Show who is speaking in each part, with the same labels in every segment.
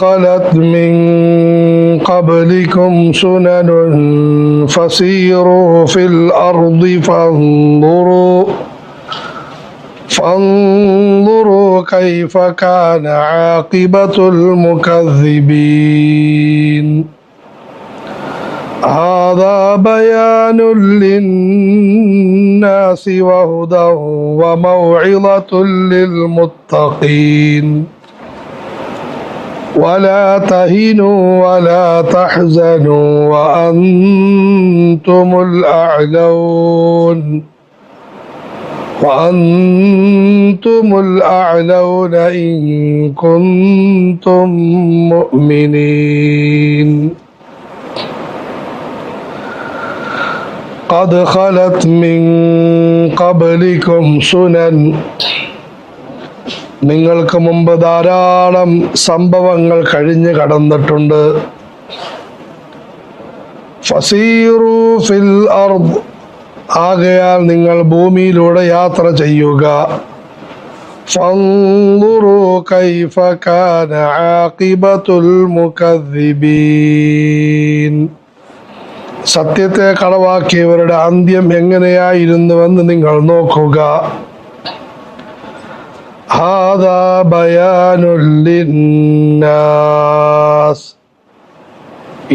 Speaker 1: خلت من قبلكم سنن فسيروا في الأرض فانظروا كيف كان عاقبة المكذبين هذا بيان للناس وهدى وموعظة للمتقين ولا تهنوا ولا تحزنوا وأنتم الأعلون إن كنتم مؤمنين قد خلت من قبلكم سنن നിങ്ങൾക്ക് മുമ്പ് ധാരാളം സംഭവങ്ങൾ കഴിഞ്ഞു കടന്നിട്ടുണ്ട്. ഫസീറു ഫിൽ അർദ്, ആകയാൽ നിങ്ങൾ ഭൂമിയിലൂടെ യാത്ര ചെയ്യുക. ഫൻദുറു കൈഫ കാന ആഖിബത്തുൽ മുകദ്ദിബീൻ, സത്യത്തെ കളവാക്കിയവരുടെ അന്ത്യം എങ്ങനെയായിരുന്നുവെന്ന് നിങ്ങൾ നോക്കുക. ഹാദാ ബയാനുൽ ലിന്നാസ്,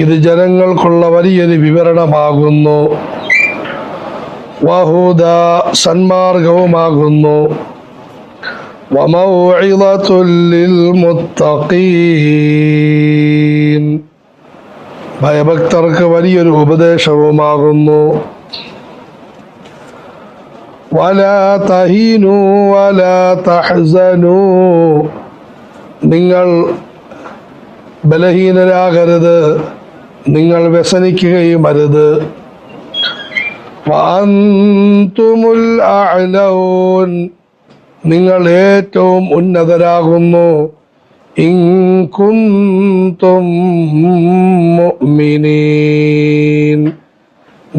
Speaker 1: ഇത് ജനങ്ങൾക്കുള്ള വലിയൊരു വിവരണമാകുന്നു. വഹുദാ, സന്മാർഗവുമാകുന്നു. വമൗഇളത്തുൽ ലിൽ മുത്തഖീൻ, ഭയഭക്തർക്ക് വലിയൊരു ഉപദേശവുമാകുന്നു. വലാ തഹീനു വലാ തഹ്സനു, നിങ്ങൾ ബലഹീനരാകരുത്, നിങ്ങൾ വ്യസനിക്കുകയും അരുത്. വഅൻതുമുൽ അഅ്ലൗൻ, നിങ്ങൾ ഏറ്റവും ഉന്നതരാകുന്നു. ഇൻ കുൻതും മുഅ്മിനീൻ,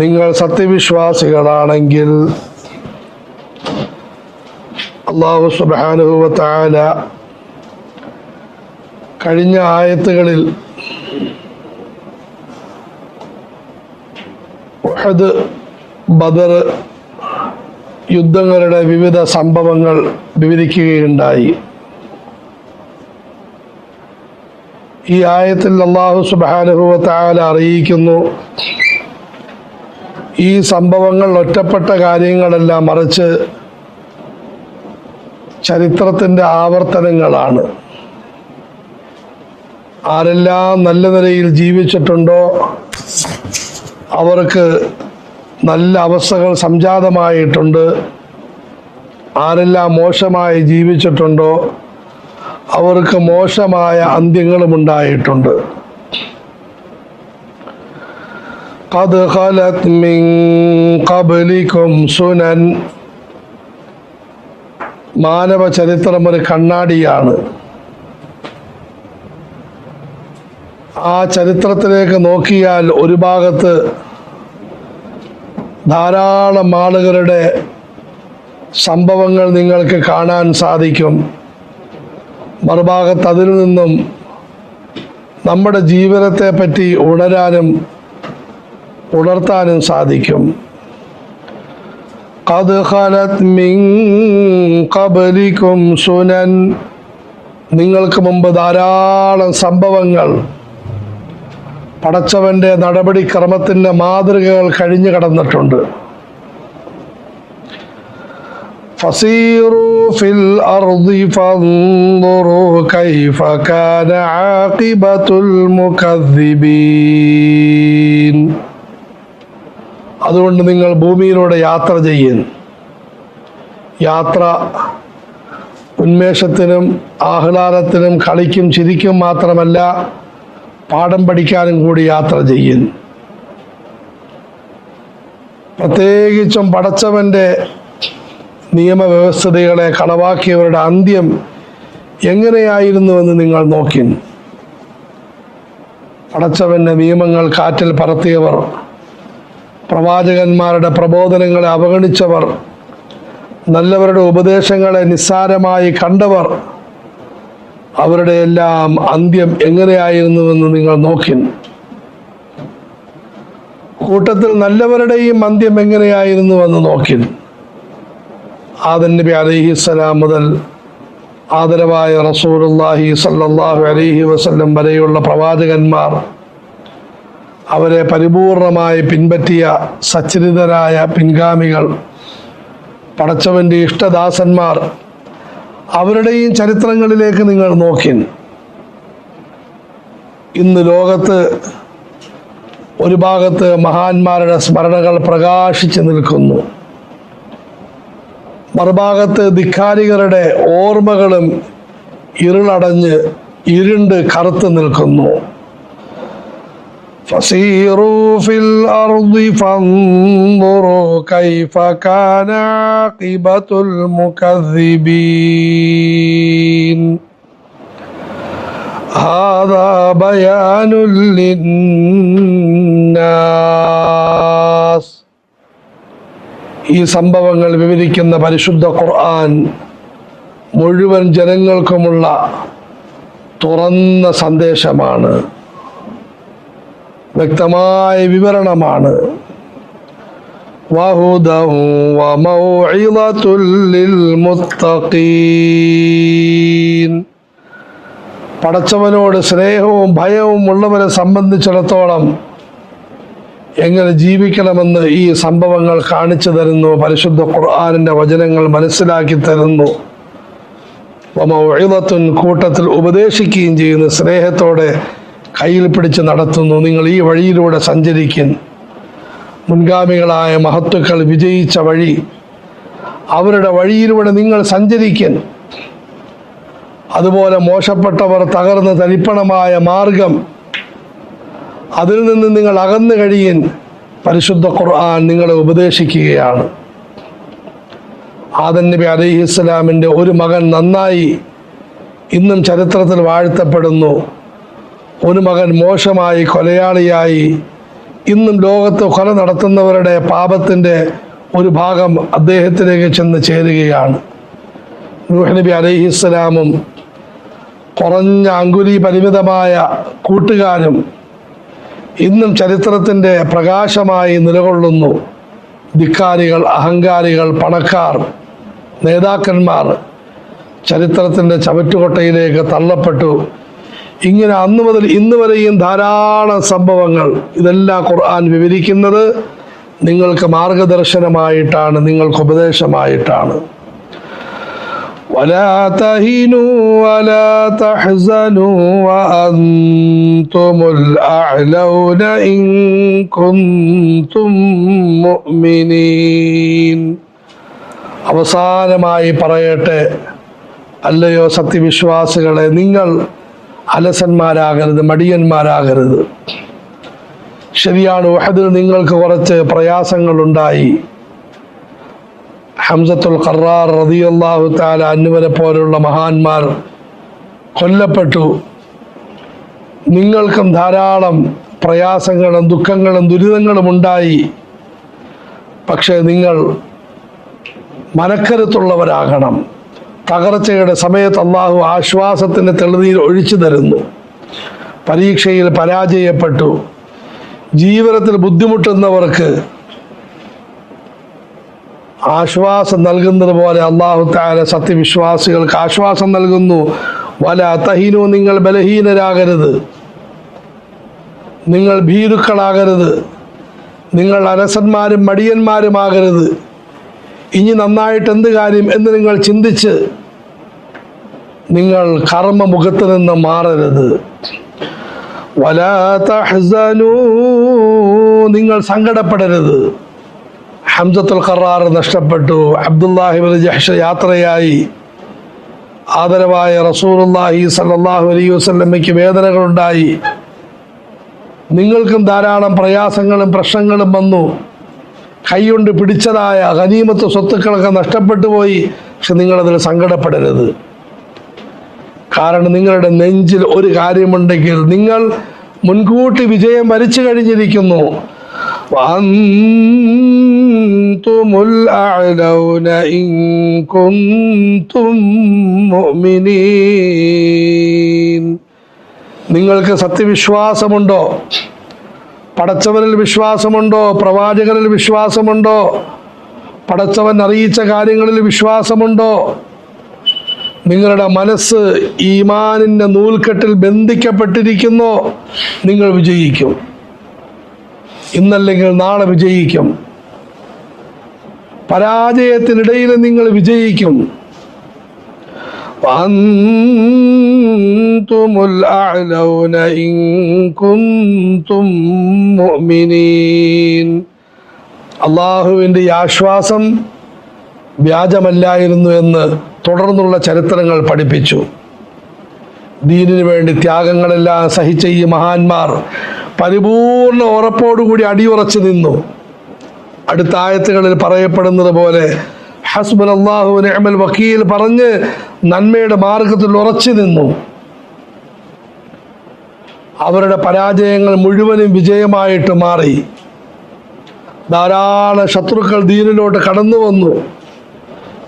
Speaker 1: നിങ്ങൾ സത്യവിശ്വാസികളാണെങ്കിൽ. അല്ലാഹു സുബ്ഹാനഹു വ തആല കഴിഞ്ഞ ആയത്തുകളിൽ ഉഹദ്, ബദർ യുദ്ധങ്ങളുടെ വിവിധ സംഭവങ്ങൾ വിവരിക്കുകയുണ്ടായി. ഈ ആയത്തിൽ അല്ലാഹു സുബ്ഹാനഹു വ തആല അറിയിക്കുന്നു, ഈ സംഭവങ്ങൾ ഒറ്റപ്പെട്ട കാര്യങ്ങളല്ല, മറിച്ച് ചരിത്രത്തിൻ്റെ ആവർത്തനങ്ങളാണ്. ആരെല്ലാം നല്ല നിലയിൽ ജീവിച്ചിട്ടുണ്ടോ അവർക്ക് നല്ല അവസ്ഥകൾ സംജാതമായിട്ടുണ്ട്. ആരെല്ലാം മോശമായി ജീവിച്ചിട്ടുണ്ടോ അവർക്ക് മോശമായ അന്ത്യങ്ങളും ഉണ്ടായിട്ടുണ്ട്. ഖദ് ഖലത് മിൻ ഖബ്ലികും സുനൻ, മാനവ ചരിത്രം ഒരു കണ്ണാടിയാണ്. ആ ചരിത്രത്തിലേക്ക് നോക്കിയാൽ ഒരു ഭാഗത്ത് ധാരാളം ആളുകളുടെ സംഭവങ്ങൾ നിങ്ങൾക്ക് കാണാൻ സാധിക്കും. മറുഭാഗത്ത് അതിൽ നിന്നും നമ്മുടെ ജീവിതത്തെ പറ്റി ഉണർത്താനും സാധിക്കും. ഖദ് ഖലത് മിൻ ഖബ്ലികും സുനൻ, നിങ്ങൾക്ക് മുമ്പ് ധാരാളം സംഭവങ്ങൾ, പടച്ചവന്റെ നടപടിക്രമത്തിൻ്റെ മാതൃകകൾ കഴിഞ്ഞു കടന്നിട്ടുണ്ട്. ഫസീറു ഫിൽ അർദി ഫൻദുറു കൈഫ കാന ആഖിബത്തുൽ മുകദ്ദിബീൻ, അതുകൊണ്ട് നിങ്ങൾ ഭൂമിയിലൂടെ യാത്ര ചെയ്യുന്നു. യാത്ര ഉന്മേഷത്തിനും ആഹ്ലാദത്തിനും കളിക്കും ചിരിക്കും മാത്രമല്ല, പാഠം പഠിക്കാനും കൂടി യാത്ര ചെയ്യുന്നു. പ്രത്യേകിച്ചും പടച്ചവന്റെ നിയമവ്യവസ്ഥതകളെ കളവാക്കിയവരുടെ അന്ത്യം എങ്ങനെയായിരുന്നുവെന്ന് നിങ്ങൾ നോക്കി. പടച്ചവന്റെ നിയമങ്ങൾ കാറ്റിൽ പറത്തിയവർ, പ്രവാചകന്മാരുടെ പ്രബോധനങ്ങളെ അവഗണിച്ചവർ, നല്ലവരുടെ ഉപദേശങ്ങളെ നിസ്സാരമായി കണ്ടവർ, അവരുടെ എല്ലാം അന്ത്യം എങ്ങനെയായിരുന്നുവെന്ന് നിങ്ങൾ നോക്കിൻ. കൂട്ടത്തിൽ നല്ലവരുടെയും അന്ത്യം എങ്ങനെയായിരുന്നുവെന്ന് നോക്കിൻ. ആദം നബി അലൈഹിസ്സലാം മുതൽ ആദരവായ റസൂലുള്ളാഹി സ്വല്ലല്ലാഹു അലൈഹി വസല്ലം വരെയുള്ള പ്രവാചകന്മാർ, അവരെ പരിപൂർണമായി പിൻപറ്റിയ സച്ചരിതരായ പിൻഗാമികൾ, പടച്ചവന്റെ ഇഷ്ടദാസന്മാർ, അവരുടെയും ചരിത്രങ്ങളിലേക്ക് നിങ്ങൾ നോക്കിൻ. ഇന്ന് ലോകത്ത് ഒരു ഭാഗത്ത് മഹാന്മാരുടെ സ്മരണകൾ പ്രകാശിച്ചു നിൽക്കുന്നു, മറുഭാഗത്ത് ധിക്കാരികളുടെ ഓർമ്മകളും ഇരുളടഞ്ഞ് ഇരുണ്ട് കറുത്ത് നിൽക്കുന്നു. فسيروا في الأرض فانظروا كيف كان عاقبة المكذبين هذا بيان للناس. ഈ സംഭവങ്ങൾ വിവരിക്കുന്ന പരിശുദ്ധ ഖുർആൻ മുഴുവൻ ജനങ്ങൾക്കുമുള്ള തുറന്ന സന്ദേശമാണ്, വ്യക്തമായ വിവരണമാണ്. വഹുദൻ വമൗഇളതുൽ ലിൽമുത്തഖീൻ. പടച്ചവനോട് സ്നേഹവും ഭയവും ഉള്ളവരെ സംബന്ധിച്ചിടത്തോളം എങ്ങനെ ജീവിക്കണമെന്ന് ഈ സംഭവങ്ങൾ കാണിച്ചു തരുന്നു. പരിശുദ്ധ ഖുർആനിന്റെ വചനങ്ങൾ മനസ്സിലാക്കി തരുന്നു. വമൗഇളത്തുൻ, കൂട്ടത്തിൽ ഉപദേശിക്കുകയും ചെയ്യുന്നു, സ്നേഹത്തോടെ കയ്യിൽ പിടിച്ച് നടത്തുന്നു. നിങ്ങൾ ഈ വഴിയിലൂടെ സഞ്ചരിക്കും. മുൻഗാമികളായ മഹത്തുക്കൾ വിജയിച്ച വഴി, അവരുടെ വഴിയിലൂടെ നിങ്ങൾ സഞ്ചരിക്കും. അതുപോലെ മോശപ്പെട്ടവർ തകർന്ന് തരിപ്പണമായ മാർഗം, അതിൽ നിന്ന് നിങ്ങൾ അകന്നു കഴിയാൻ പരിശുദ്ധ ഖുർആൻ നിങ്ങളെ ഉപദേശിക്കുകയാണ്. ആദം നബി അലൈഹിസ്സലാമിൻ്റെ ഒരു മകൻ നന്നായി ഇന്നും ചരിത്രത്തിൽ വാഴ്ത്തപ്പെടുന്നു. ഒരു മകൻ മോശമായി കൊലയാളിയായി ഇന്നും ലോകത്ത് കൊല നടത്തുന്നവരുടെ പാപത്തിൻ്റെ ഒരു ഭാഗം അദ്ദേഹത്തിലേക്ക് ചെന്ന് ചേരുകയാണ്. നൂഹ് നബി അലൈഹിസ്സലാമും കുറഞ്ഞ അങ്കുലി പരിമിതമായ കൂട്ടുകാരും ഇന്നും ചരിത്രത്തിൻ്റെ പ്രകാശമായി നിലകൊള്ളുന്നു. ധിക്കാരികൾ, അഹങ്കാരികൾ, പണക്കാർ, നേതാക്കന്മാർ ചരിത്രത്തിൻ്റെ ചവറ്റുകൊട്ടയിലേക്ക് തള്ളപ്പെട്ടു. ഇങ്ങനെ അന്നു മുതൽ ഇന്ന് വരെയും ധാരാളം സംഭവങ്ങൾ, ഇതെല്ലാം ഖുർആൻ വിവരിക്കുന്നത് നിങ്ങൾക്ക് മാർഗദർശനമായിട്ടാണ്, നിങ്ങൾക്ക് ഉപദേശമായിട്ടാണ്. ولا تهنوا ولا تحزنوا وأنتم الأعلون إن كنتم مؤمنين. അവസാനമായി പറയട്ടെ, അല്ലയോ സത്യവിശ്വാസികളെ, നിങ്ങൾ അലസന്മാരാകരുത്, മടിയന്മാരാകരുത്. ശരിയാണ്, ഉഹദിൽ നിങ്ങൾക്ക് കുറച്ച് പ്രയാസങ്ങളുണ്ടായി. ഹംസത്തുൽ ഖറാർ റളിയല്ലാഹു തആല അൻഹുവിനെ പോലുള്ള മഹാന്മാർ കൊല്ലപ്പെട്ടു. നിങ്ങൾക്കും ധാരാളം പ്രയാസങ്ങളും ദുഃഖങ്ങളും ദുരിതങ്ങളും ഉണ്ടായി. പക്ഷേ നിങ്ങൾ മനക്കരുത്തുള്ളവരാകണം. തകർച്ചയുടെ സമയത്ത് അള്ളാഹു ആശ്വാസത്തിൻ്റെ തെളിനീർ ഒഴിച്ചു തരുന്നു. പരീക്ഷയിൽ പരാജയപ്പെട്ടു, ജീവിതത്തിൽ ബുദ്ധിമുട്ടുന്നവർക്ക് ആശ്വാസം നൽകുന്നത് പോലെ അല്ലാഹു തആല സത്യവിശ്വാസികൾക്ക് ആശ്വാസം നൽകുന്നു. വലാ തഹീനു, നിങ്ങൾ ബലഹീനരാകരുത്, നിങ്ങൾ ഭീരുക്കളാകരുത്, നിങ്ങൾ അലസന്മാരും മടിയന്മാരുമാകരുത്. ഇനി നന്നായിട്ട് എന്ത് കാര്യം എന്ന് നിങ്ങൾ ചിന്തിച്ച് നിങ്ങൾ കർമ്മമുഖത്ത് നിന്ന് മാറരുത്. വലാ തഹ്സനൂ, നിങ്ങൾ സങ്കടപ്പെടരുത്. ഹംസത്തുൽ ഖറാർ നഷ്ടപ്പെട്ടു. അബ്ദുല്ലാഹി ഇബ്നു ജഹ്ഷ് യാത്രയായി. ആദരവായ റസൂലുള്ളാഹി സ്വല്ലല്ലാഹു അലൈഹി വസല്ലമയ്ക്ക് വേദനകളുണ്ടായി. നിങ്ങൾക്കും ധാരാളം പ്രയാസങ്ങളും പ്രശ്നങ്ങളും വന്നു. കൈകൊണ്ട് പിടിച്ചതായ ഗനീമത്ത് സ്വത്തുക്കളൊക്കെ നഷ്ടപ്പെട്ടു പോയി. പക്ഷെ നിങ്ങളതിൽ സങ്കടപ്പെടരുത്. കാരണം നിങ്ങളുടെ നെഞ്ചിൽ ഒരു കാര്യമുണ്ടെങ്കിൽ നിങ്ങൾ മുൻകൂട്ടി വിജയം വരിച്ചു കഴിഞ്ഞിരിക്കുന്നു. അൻതുമുൽ അഅലൗന ഇൻ കുൻതും മുഅ്മിനീൻ. നിങ്ങൾക്ക് സത്യവിശ്വാസമുണ്ടോ? പടച്ചവനിൽ വിശ്വാസമുണ്ടോ? പ്രവാചകനിൽ വിശ്വാസമുണ്ടോ? പടച്ചവൻ അറിയിച്ച കാര്യങ്ങളിൽ വിശ്വാസമുണ്ടോ? നിങ്ങളുടെ മനസ്സ് ഈമാനിൻ്റെ നൂൽക്കെട്ടിൽ ബന്ധിക്കപ്പെട്ടിരിക്കുന്നോ? നിങ്ങൾ വിജയിക്കും. ഇന്നല്ലെങ്കിൽ നാളെ വിജയിക്കും. പരാജയത്തിനിടയിൽ നിങ്ങൾ വിജയിക്കും. അൻതുമുൽ അഅലൗന ഇൻ കുൻതും മുഅ്മിനീൻ. അള്ളാഹുവിൻ്റെ ഈ ആശ്വാസം വ്യാജമല്ലായിരുന്നു എന്ന് തുടർന്നുള്ള ചരിത്രങ്ങൾ പഠിപ്പിച്ചു. ദീനിനു വേണ്ടി ത്യാഗങ്ങളെല്ലാം സഹിച്ച ഈ മഹാന്മാർ പരിപൂർണ ഉറപ്പോടുകൂടി അടിയുറച്ചു നിന്നു. അടുത്ത ആയത്തുകളിൽ പറയപ്പെടുന്നത് പോലെ ഹസ്ബുനല്ലാഹു വനിഅമൽ വക്കീൽ പറഞ്ഞ് നന്മയുടെ മാർഗത്തിൽ ഉറച്ചു നിന്നു. അവരുടെ പരാജയങ്ങൾ മുഴുവനും വിജയമായിട്ട് മാറി. ധാരാളം ശത്രുക്കൾ ദീനിലോട്ട് കടന്നു വന്നു.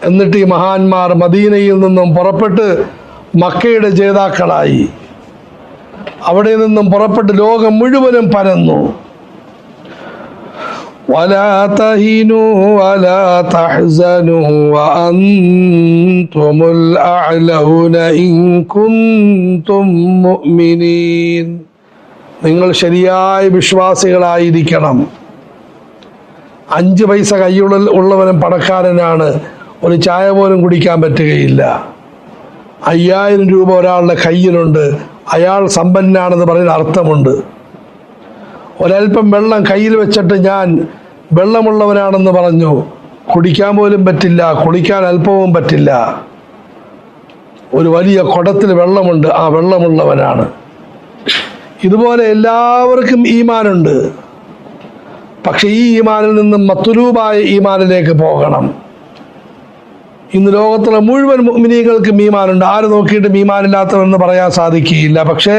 Speaker 1: എന്നിട്ട് ഈ മഹാന്മാർ മദീനയിൽ നിന്നും പുറപ്പെട്ട് മക്കയുടെ ജേതാക്കളായി. അവിടെ നിന്നും പുറപ്പെട്ട് ലോകം മുഴുവനും പരന്നു. വലാ തഹീനൂ വലാ തഹ്സനൂ വഅൻതുമുൽ അഅലൗന ഇൻ കുൻതും മുഅ്മിനീൻ. നിങ്ങൾ ശരിയായ വിശ്വാസികളായിരിക്കണം. 5 പൈസ കയ്യുള്ളവനും പണക്കാരനാണ്. ഒരു ചായ പോലും കുടിക്കാൻ പറ്റുകയില്ല. 5000 രൂപ ഒരാളുടെ കയ്യിലുണ്ട്, അയാൾ സമ്പന്നനാണെന്ന് പറയുന്ന അർത്ഥമുണ്ട്. ഒരൽപ്പം വെള്ളം കയ്യിൽ വെച്ചിട്ട് ഞാൻ വെള്ളമുള്ളവനാണെന്ന് പറഞ്ഞു, കുടിക്കാൻ പോലും പറ്റില്ല, കുളിക്കാൻ അല്പവും പറ്റില്ല. ഒരു വലിയ കുടത്തിൽ വെള്ളമുണ്ട്, ആ വെള്ളമുള്ളവനാണ്. ഇതുപോലെ എല്ലാവർക്കും ഈമാനുണ്ട്. പക്ഷെ ഈ ഈമാനിൽ നിന്നും മത്ലൂബായ ഈമാനിലേക്ക് പോകണം. ഇന്ന് ലോകത്തുള്ള മുഴുവൻ മുഅ്മിനീങ്ങൾക്കും ഈമാനുണ്ട്. ആര് നോക്കിയിട്ട് ഈമാനില്ലാത്തവരെന്ന് പറയാൻ സാധിക്കുകയില്ല. പക്ഷേ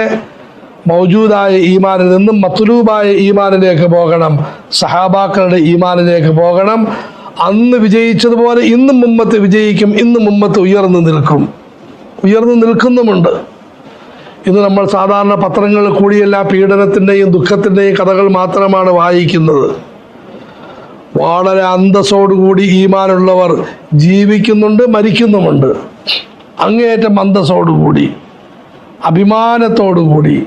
Speaker 1: മൗജൂദായ ഈമാനിൽ നിന്നും മത്ലൂബായ ഈമാനിലേക്ക് പോകണം. സഹാബാക്കളുടെ ഈമാനിലേക്ക് പോകണം. അന്ന് വിജയിച്ചതുപോലെ ഇന്നും ഉമ്മത്ത് വിജയിക്കും. ഇന്നും ഉമ്മത്ത് ഉയർന്നു നിൽക്കുന്നുമുണ്ട്. ഇന്ന് നമ്മൾ സാധാരണ പത്രങ്ങളിൽ കൂടിയെല്ലാം പീഡനത്തിൻ്റെയും ദുഃഖത്തിൻ്റെയും കഥകൾ മാത്രമാണ് വായിക്കുന്നത്. വളരെ അന്തസ്സോടുകൂടി ഈമാനുള്ളവർ ജീവിക്കുന്നുണ്ട്, മരിക്കുന്നുമുണ്ട്. അങ്ങേയറ്റം അന്തസ്സോടുകൂടി, അഭിമാനത്തോടുകൂടി.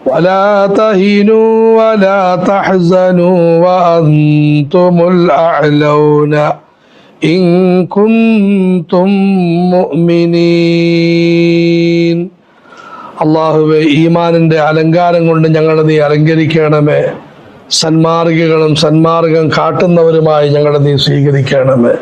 Speaker 1: വലാ തഹീനൂ വലാ തഹ്സനൂ വഅൻതുമുൽ അഅലൗന ഇൻ കുൻതും മുഅ്മിനീൻ. അല്ലാഹുവേ, ഈമാനിൻ്റെ അലങ്കാരം കൊണ്ട് ഞങ്ങളെ നീ അലങ്കരിക്കണമേ. സന്മാർഗികളും സന്മാർഗം കാട്ടുന്നവരുമായി ഞങ്ങളെ നീ സ്വീകരിക്കണമേ.